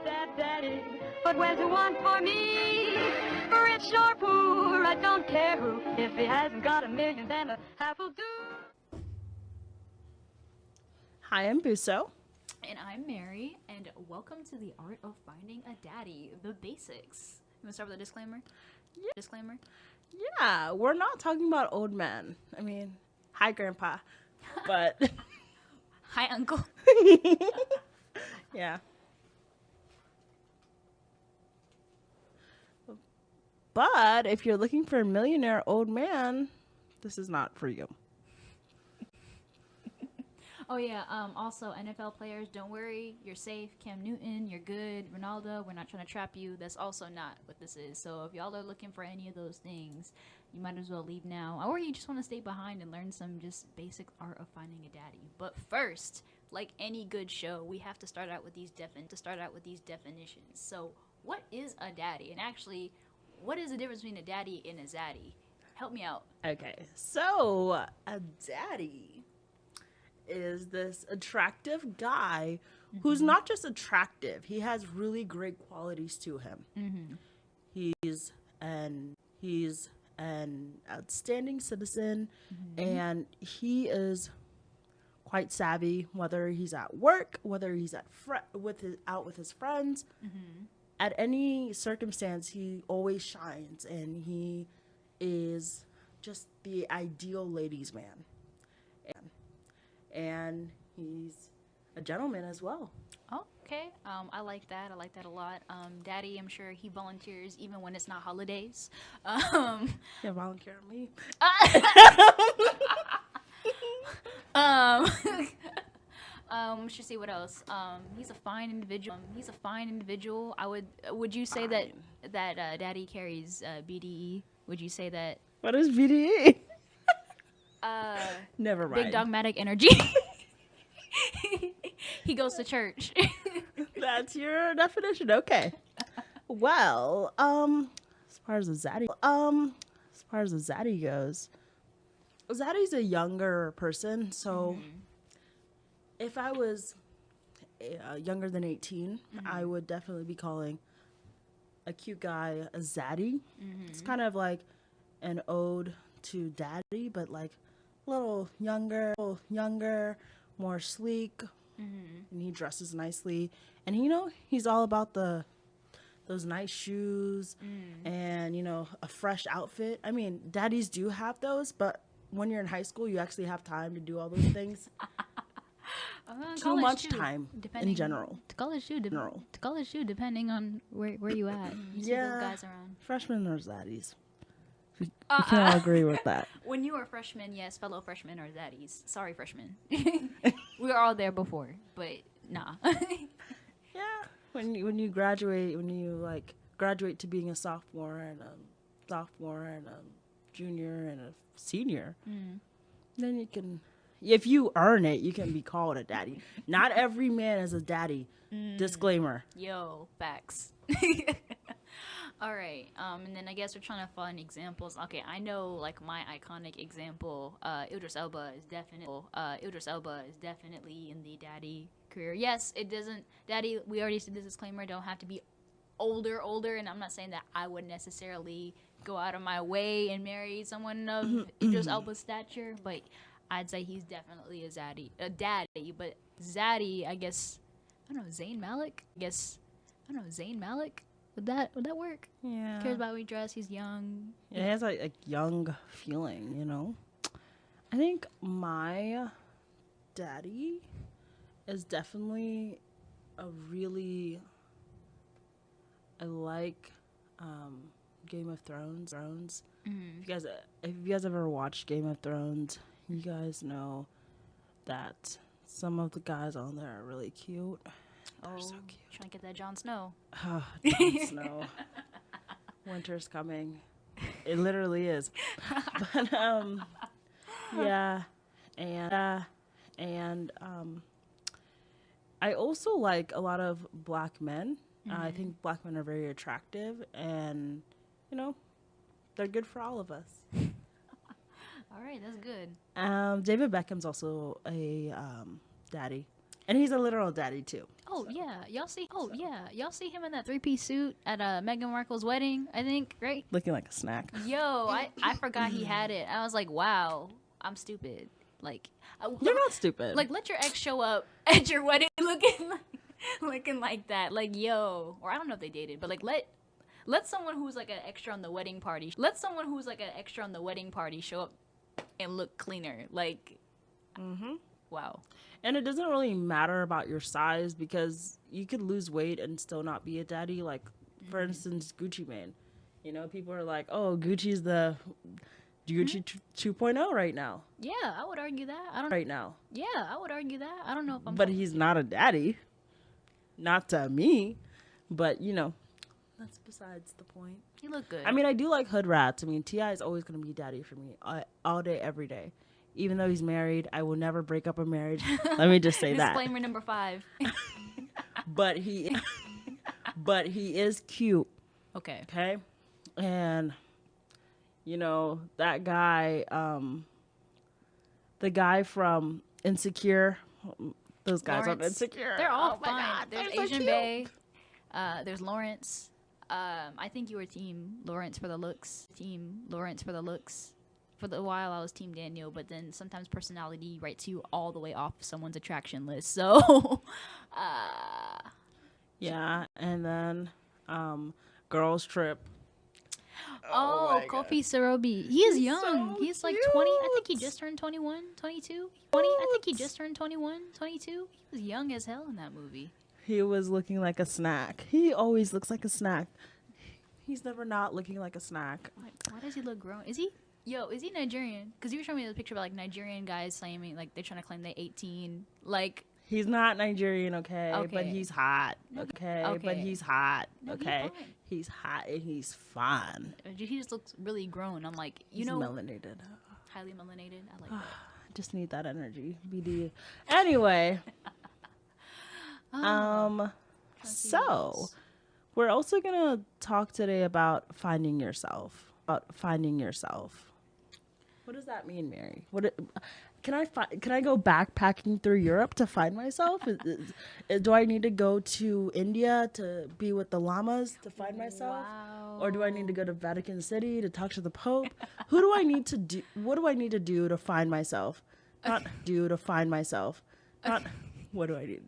sad daddy, but where's the one for me? Rich or poor, I don't care who. If he hasn't got a million, then a half will do. Hi, I'm Buso. And I'm Mary, and welcome to the Art of Finding a Daddy, the basics. You want to start with a disclaimer? Yeah. Disclaimer? Yeah, we're not talking about old men. I mean, hi, Grandpa. But, Hi, Uncle. yeah. But if you're looking for a millionaire old man, this is not for you. Oh, yeah, also, NFL players, don't worry, you're safe. Cam Newton, you're good. Ronaldo, we're not trying to trap you. That's also not what this is. So if y'all are looking for any of those things, you might as well leave now. Or you just want to stay behind and learn some just basic art of finding a daddy. But first, like any good show, we have to start out with these definitions. So what is a daddy? And actually, what is the difference between a daddy and a zaddy? Help me out. Okay, so a daddy is this attractive guy who's not just attractive, he has really great qualities to him. He's an outstanding citizen, and he is quite savvy, whether he's at work, whether he's at out with his friends. At any circumstance, he always shines, and he is just the ideal ladies' man. And he's a gentleman as well. Oh, okay. I like that. I like that a lot. Daddy, I'm sure he volunteers even when it's not holidays. Yeah, volunteer on me. Should see what else. He's a fine individual. Would you say that Daddy carries BDE? Would you say that? What is BDE? Never mind. Big dogmatic energy. He goes to church. That's your definition. Okay. Well, as far as the zaddy goes, zaddy's a younger person. So, if I was younger than 18, I would definitely be calling a cute guy a zaddy. It's kind of like an ode to daddy, but like a little younger, more sleek, and he dresses nicely, and he's all about those nice shoes and a fresh outfit. I mean, daddies do have those, but when you're in high school, you actually have time to do all those things. Too much time in general. To college too, depending on where you at. You see those guys around. Freshmen or zaddies. We can all agree with that. When you were freshmen, yes, fellow freshmen or zaddies. Sorry, freshmen. We were all there before, but nah. Yeah, when you graduate, graduate to being a sophomore and a junior and a senior, then you can, if you earn it, you can be called a daddy. Not every man is a daddy. Disclaimer. Yo, facts. All right, and then I guess we're trying to find examples. Okay, I know like my iconic example, Idris Elba is definitely in the daddy career. Yes, it doesn't. Daddy, we already said this disclaimer. Don't have to be older, and I'm not saying that I would necessarily go out of my way and marry someone of Idris Elba's stature, but I'd say he's definitely a daddy. But zaddy, I guess, I don't know, Zayn Malik. Would that work? Yeah. Cares about how he dress. He's young. Yeah, he has like a young feeling, I think my daddy is definitely I like Game of Thrones. If you guys ever watched Game of Thrones, you guys know that some of the guys on there are really cute. They're so cute. Trying to get that Jon Snow. Jon Snow. Winter's coming. It literally is. But yeah, and I also like a lot of black men. I think black men are very attractive, and they're good for all of us. All right, that's good. David Beckham's also a daddy. And he's a literal daddy too. Oh yeah, y'all see. Oh yeah, y'all see him in that 3-piece suit at Meghan Markle's wedding. I think, right? Looking like a snack. Yo, I forgot he had it. I was like, wow, I'm stupid. Like, You're not stupid. like let your ex show up at your wedding looking like that. Like, yo, or I don't know if they dated, but like let someone who's like an extra on the wedding party. Let someone who's like an extra on the wedding party show up and look cleaner. Like, wow. And it doesn't really matter about your size because you could lose weight and still not be a daddy. Like, for instance, Gucci Mane. You know, people are like, oh, Gucci's the Gucci 2.0 right now. Yeah, I would argue that. I don't. Right now. Yeah, I would argue that. I don't know if I'm. But he's not a daddy. Not to me. But, you know, that's besides the point. He looked good. I mean, I do like hood rats. I mean, T.I. is always going to be daddy for me all day, every day. Even though he's married, I will never break up a marriage. Let me just say that. Disclaimer number 5. But he is cute. Okay. Okay? And, you know, that guy, the guy from Insecure, those guys on Lawrence. Insecure. They're all oh my fun. God, There's they're so Asian cute. Bae. There's Lawrence. I think you were team Lawrence for the looks. Team Lawrence for the looks. For a while, I was team Daniel, but then sometimes personality writes you all the way off someone's attraction list. So, Yeah, and then Girls Trip. oh, my Kofi Sarobi. He is young. so He's like 20. I think he cute. just turned 21, 22. 20. I think he just turned 21, 22. He was young as hell in that movie. He was looking like a snack. He always looks like a snack. He's never not looking like a snack. Like, why does he look grown? Is he? Yo, is he Nigerian? Because you were showing me the picture about like Nigerian guys claiming like they're trying to claim they're 18. Like, He's not Nigerian, okay? But Okay. he's hot, okay? But Okay. he's hot, No, he's okay? fine. He's hot and he's fun. he just looks really grown. I'm like, you He's know, melanated. highly melanated. I like that. Just need that energy. BD. Anyway, so we're also gonna talk today about finding yourself. About finding yourself. What does that mean, Mary? Can I go backpacking through Europe to find myself? Do I need to go to India to be with the llamas to find myself? Wow. Or do I need to go to Vatican City to talk to the Pope? Who do I need to do? What do I need to do to find myself? Not do to find myself. Not what do I need?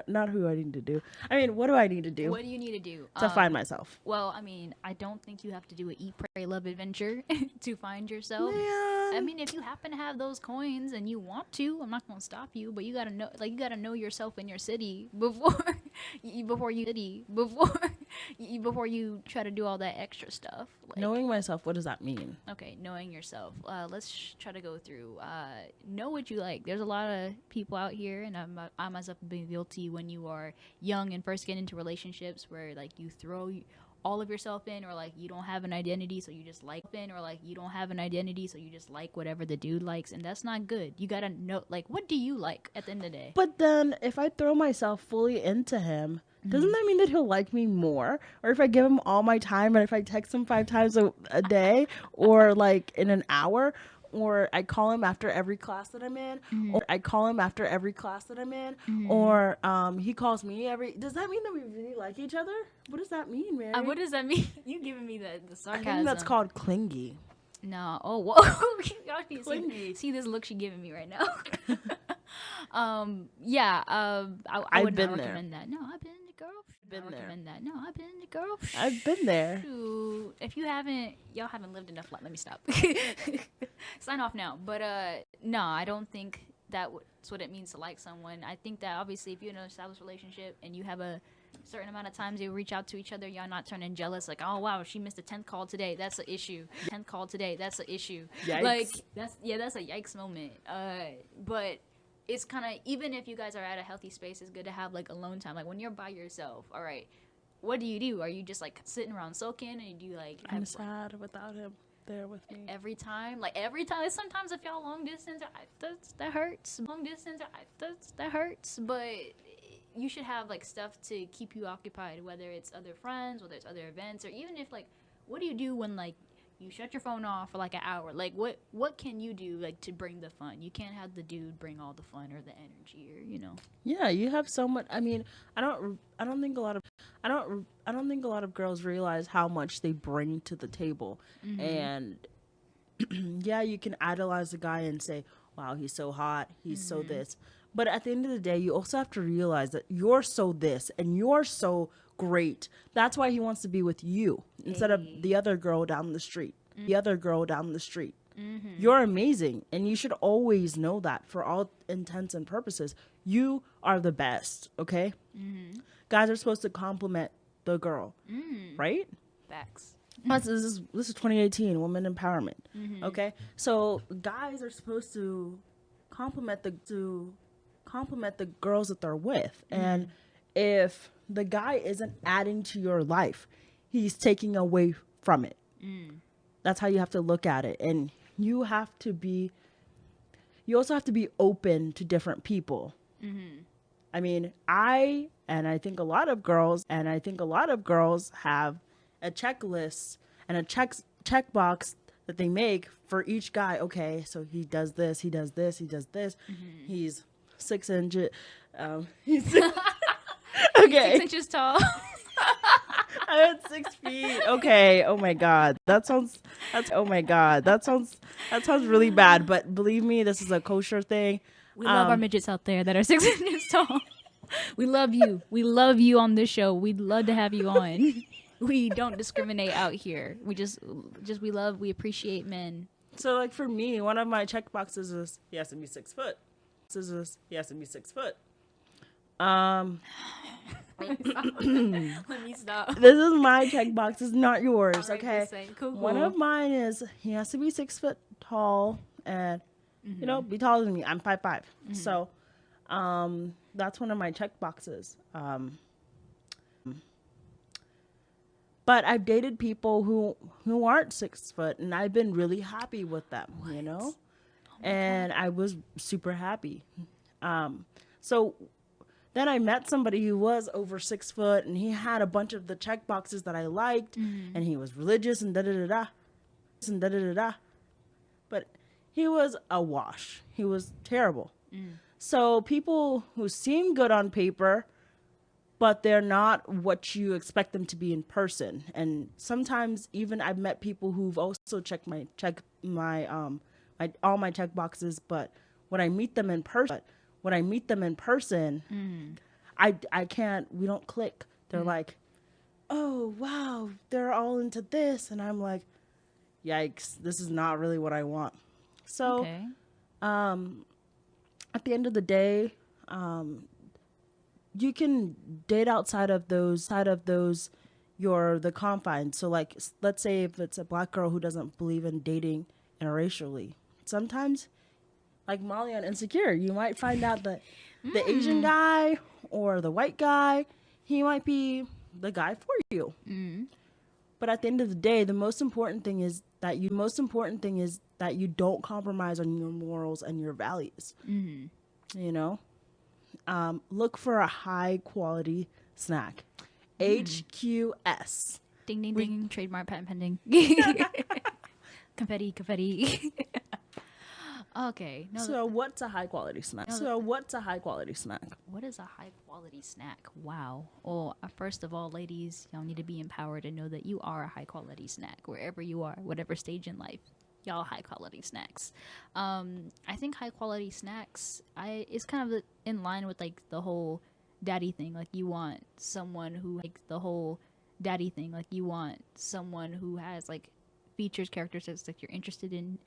Not who I need to do. I mean, what do I need to do What do you need to do to find myself? Well, I mean, I don't think you have to do an eat, pray, love adventure to find yourself. Man. I mean, if you happen to have those coins and you want to, I'm not gonna stop you. But you gotta know, like, you gotta know yourself in your city before before you try to do all that extra stuff. Like, Knowing myself, what does that mean? okay, knowing yourself. Let's try to go through. Know what you like. There's a lot of people out here, and I myself have been guilty when you are young and first get into relationships where like you throw all of yourself in, or like you don't have an identity, so you just like whatever the dude likes, and that's not good. You gotta know, like, what do you like at the end of the day? But then if I throw myself fully into him, doesn't that mean that he'll like me more? Or if I give him all my time and if I text him 5 times a day or like in an hour, or I call him after every class that I'm in, or he calls me does that mean that we really like each other? What does that mean, Mary? What does that mean? You giving me the I sarcasm. think that's called clingy. No. Oh, whoa. Y'all need to Clingy. see this look she giving me right now. Yeah. I I've would been not there. recommend that. No, I've been the girl. Been I there. recommend that. No, I've been the girl. I've been there. Shoot. If you haven't, y'all haven't lived enough life. Let me stop. Sign off now. But no, I don't think that's what it means to like someone. I think that obviously if you're in an established relationship and you have a certain amount of times you reach out to each other, y'all not turning jealous, like, oh wow, she missed the 10th call today, that's an issue. 10th call today, that's an issue. Yikes. Like, that's a yikes moment. But it's kind of, even if you guys are at a healthy space, it's good to have like alone time. Like when you're by yourself, all right, what do you do? Are you just like sitting around soaking, and do you like I'm sad without him there with me. every time? Sometimes if y'all long distance, that hurts. Long distance, that hurts. But you should have like stuff to keep you occupied, whether it's other friends, whether it's other events, or even if like, what do you do when like you shut your phone off for like an hour. Like what can you do like to bring the fun? You can't have the dude bring all the fun or the energy or Yeah, you have so much. I mean, I don't think a lot of I don't think a lot of girls realize how much they bring to the table. And yeah, you can idolize a guy and say, "Wow, he's so hot. He's so this." But at the end of the day, you also have to realize that you're so this and you're so great. That's why he wants to be with you instead of the other girl down the street. The other girl down the street. You're amazing, and you should always know that for all intents and purposes. You are the best, okay? Guys are supposed to compliment the girl, right? Facts. This is 2018, women empowerment, okay? So guys are supposed to compliment the girls that they're with, and if the guy isn't adding to your life, he's taking away from it. That's how you have to look at it, and you also have to be open to different people. I mean, I think a lot of girls have a checklist and a checkbox that they make for each guy. Okay, so he does this, he does this, he does this. He's 6 inches. He's okay. 6 inches tall. I'm at 6 feet. Okay. Oh my God. That sounds really bad. But believe me, this is a kosher thing. We love our midgets out there that are 6 inches tall. We love you. We love you on this show. We'd love to have you on. We don't discriminate out here. We we appreciate men. So like for me, one of my check boxes is he has to be 6 foot. He has to be 6 foot. Let me stop. This is my check box. It's not yours. Right, Okay. Cool. One of mine is he has to be 6 foot tall and be taller than me. I'm 5'5". So, that's one of my check boxes. But I've dated people who aren't 6 foot, and I've been really happy with them. Oh and I was super happy. So then I met somebody who was over 6 foot, and he had a bunch of the check boxes that I liked, and he was religious and da-da-da-da. But he was a wash. He was terrible. So people who seem good on paper, but they're not what you expect them to be in person. And sometimes even I've met people who've also checked all my check boxes, but when I meet them in person, I can't, we don't click. They're like, "Oh, wow, they're all into this." And I'm like, yikes, this is not really what I want. So, Okay. At the end of the day, you can date outside of those, the confines. So like, let's say if it's a black girl who doesn't believe in dating interracially, sometimes like Molly on Insecure, you might find out that the Asian guy or the white guy, he might be the guy for you. But at the end of the day, the most important thing is that you don't compromise on your morals and your values. Look for a high quality snack. HQS. Ding ding ding. Trademark patent pending. Confetti. Okay. No, So what's a high quality snack? No, What is a high quality snack? Wow. Well, first of all, ladies, y'all need to be empowered and know that you are a high quality snack wherever you are, whatever stage in life. Y'all high quality snacks. I think high quality snacks, it's kind of in line with like the whole daddy thing. Like you want someone who has like features, characteristics that you're interested in,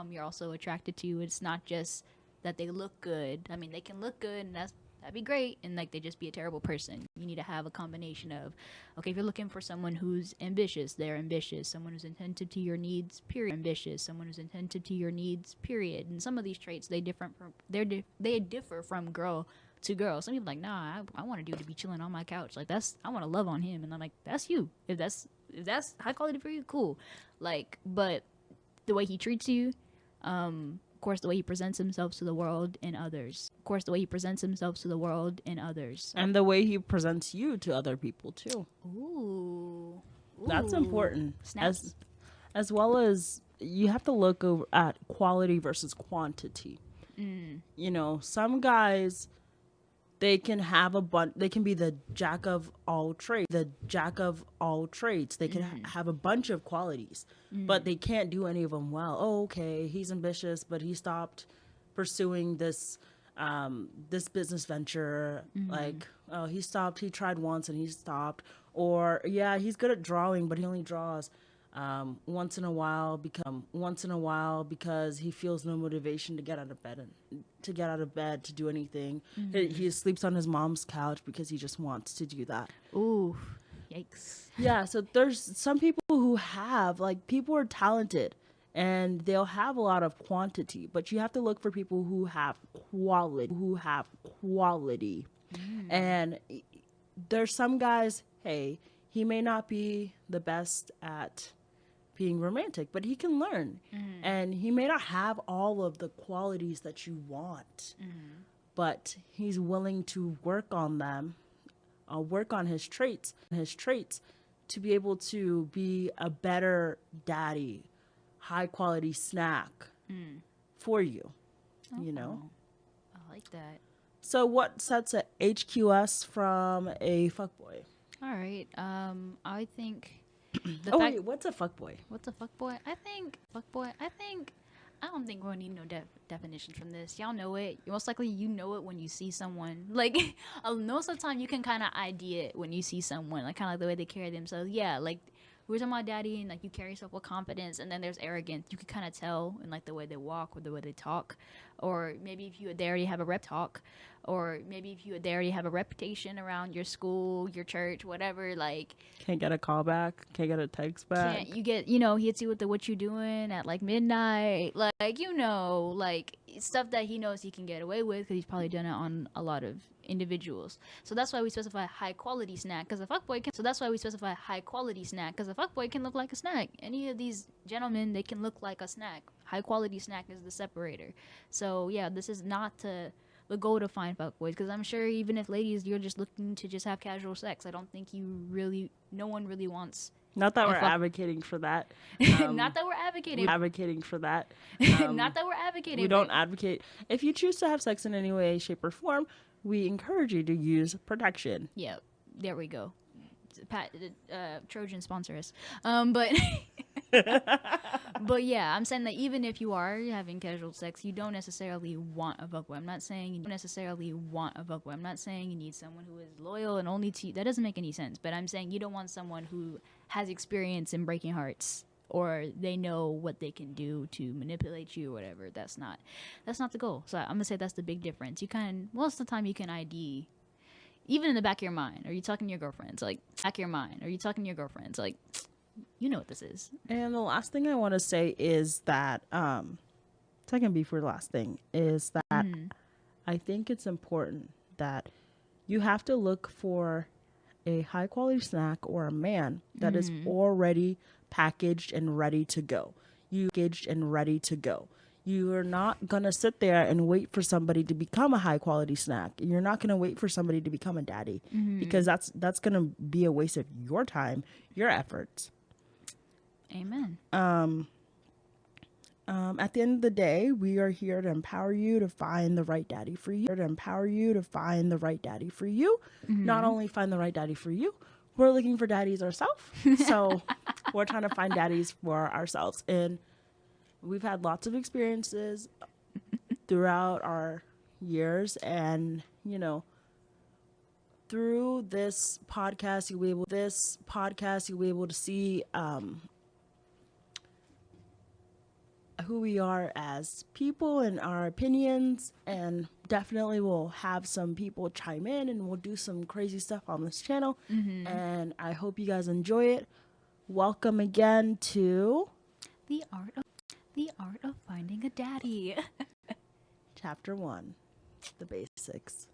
you're also attracted to. It's not just that they look good. I mean, they can look good, and that'd be great, and like they just be a terrible person. You need to have a combination of, okay, if you're looking for someone who's ambitious, they're ambitious. Someone who's attentive to your needs, period. Ambitious. Someone who's attentive to your needs, period. And some of these traits, they differ from girl to girl. Some people are like, nah, I want a dude to be chilling on my couch. Like I want to love on him, and I'm like, that's you. If that's high quality for you, cool. Like, but the way he treats you, of course, the way he presents himself to the world and others. And the way he presents you to other people too. Ooh. That's important. Snaps. as well as you have to look over at quality versus quantity. You know, some guys, they can have they can be the jack of all trades, they can have a bunch of qualities, but they can't do any of them well. Oh, okay, he's ambitious, but he stopped pursuing this this business venture. Like, oh, he tried once and he stopped. Or yeah, he's good at drawing, but he only draws once in a while because he feels no motivation to get out of bed to do anything. He sleeps on his mom's couch because he just wants to do that. Ooh, yikes. Yeah, so there's some people who have, like, people are talented and they'll have a lot of quantity, but you have to look for people who have quality. And there's some guys, hey, he may not be the best at being romantic, but he can learn. And he may not have all of the qualities that you want, but he's willing to work on them, work on his traits to be able to be a better daddy, high quality snack for you, you know? I like that. So what sets a HQS from a fuckboy? All right. I think. What's a fuckboy? What's a fuckboy? I don't think we'll need no definition from this. Y'all know it. Most likely you know it when you see someone. Like, most of the time you can kind of ID it when you see someone. Like, kind of like the way they carry themselves. Yeah, like, we were talking about daddy and, like, you carry yourself with confidence. And then there's arrogance. You can kind of tell in, like, the way they walk or the way they talk. Or maybe if they already have a or maybe if they already have a reputation around your school, your church, whatever, like. Can't get a call back. Can't get a text back. Can't, you get, he hits you with the what you doing at, like, midnight. Like, like, stuff that he knows he can get away with because he's probably done it on a lot of individuals. So that's why we specify high quality snack, because a fuckboy can look like a snack. Any of these gentlemen, they can look like a snack. High quality snack is the separator. So yeah, this is not the goal to find fuckboys, because I'm sure even if ladies, you're just looking to just have casual sex, I don't think no one really wants. Not that we're advocating for that. Not that we're advocating. For that. Not that we're advocating. We don't advocate. If you choose to have sex in any way, shape, or form, we encourage you to use protection. Yeah, there we go. Trojan sponsor us. But but yeah, I'm saying that even if you are having casual sex, you don't necessarily want a fuckboy. I'm not saying you need someone who is loyal and only to you. That doesn't make any sense. But I'm saying you don't want someone who has experience in breaking hearts, or they know what they can do to manipulate you or whatever. That's not the goal. So I'm gonna say that's the big difference. Most of the time you can ID. Even in the back of your mind, are you talking to your girlfriends? Like, you know what this is. And the last thing I want to say is that, second before the last thing, is that I think it's important that you have to look for a high quality snack or a man that is already packaged and ready to go. You are not going to sit there and wait for somebody to become a high quality snack. You're not going to wait for somebody to become a daddy, because that's going to be a waste of your time, your efforts. Amen. At the end of the day, we are here to empower you to find the right daddy for you. Not only find the right daddy for you, we're looking for daddies ourselves. So we're trying to find daddies for ourselves. And we've had lots of experiences throughout our years, and through this podcast you'll be able to see who we are as people and our opinions, and definitely we'll have some people chime in and we'll do some crazy stuff on this channel. And I hope you guys enjoy it. Welcome again to The Art of Finding a Daddy. Chapter 1, the basics.